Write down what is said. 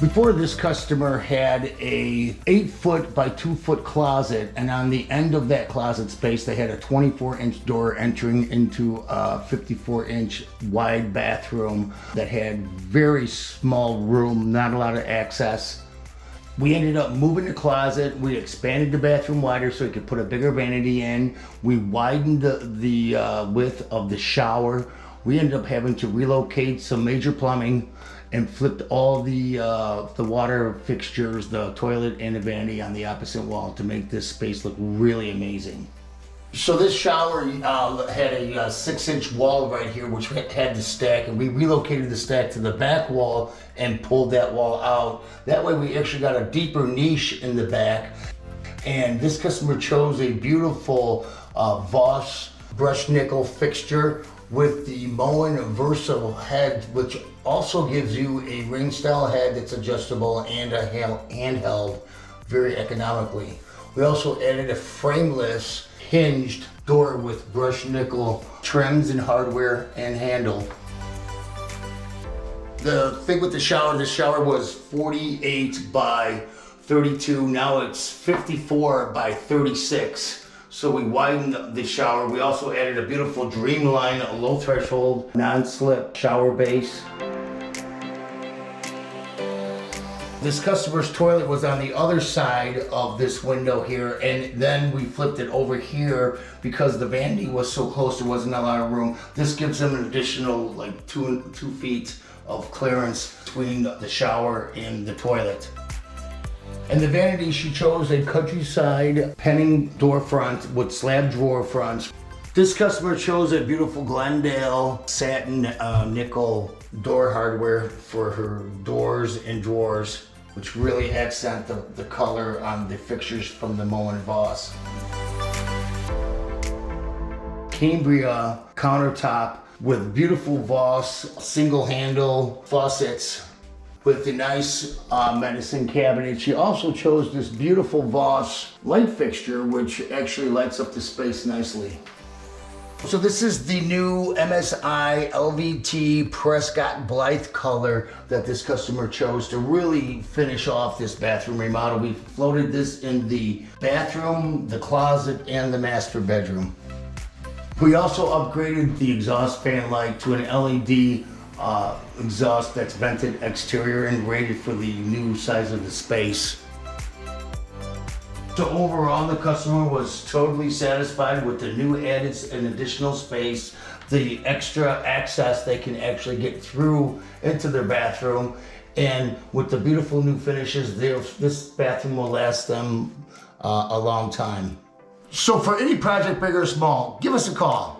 Before, this customer had a 8-foot by 2-foot closet, and on the end of that closet space they had a 24-inch door entering into a 54-inch wide bathroom that had very small room, not a lot of access. We ended up moving the closet. We expanded the bathroom wider so we could put a bigger vanity in. We widened the width of the shower. We ended up having to relocate some major plumbing and flipped all the water fixtures, the toilet and the vanity on the opposite wall to make this space look really amazing. So this shower had a 6-inch wall right here, which had the stack, and we relocated the stack to the back wall and pulled that wall out. That way we actually got a deeper niche in the back. And this customer chose a beautiful Voss brushed nickel fixture with the Moen versatile head, which also gives you a ring style head that's adjustable and a handheld very economically. We also added a frameless hinged door with brushed nickel trims and hardware and handle. The thing with the shower was 48 by 32, now it's 54 by 36. So we widened the shower. We also added a beautiful Dreamline, a low threshold, non-slip shower base. This customer's toilet was on the other side of this window here, and then we flipped it over here because the vanity was so close, there wasn't a lot of room. This gives them an additional like 2 feet of clearance between the shower and the toilet. And the vanity, she chose a countryside penning door front with slab drawer fronts. This customer chose a beautiful Glendale satin nickel door hardware for her doors and drawers, which really accent the color on the fixtures from the Moen Voss. Cambria countertop with beautiful Voss single handle faucets with the nice medicine cabinet. She also chose this beautiful Voss light fixture, which actually lights up the space nicely. So this is the new MSI LVT Prescott Blythe color that this customer chose to really finish off this bathroom remodel. We floated this in the bathroom, the closet, and the master bedroom. We also upgraded the exhaust fan light to an LED exhaust that's vented exterior and rated for the new size of the space. So overall, the customer was totally satisfied with the new added and additional space, the extra access they can actually get through into their bathroom, and with the beautiful new finishes, this bathroom will last them a long time. So for any project, big or small, give us a call.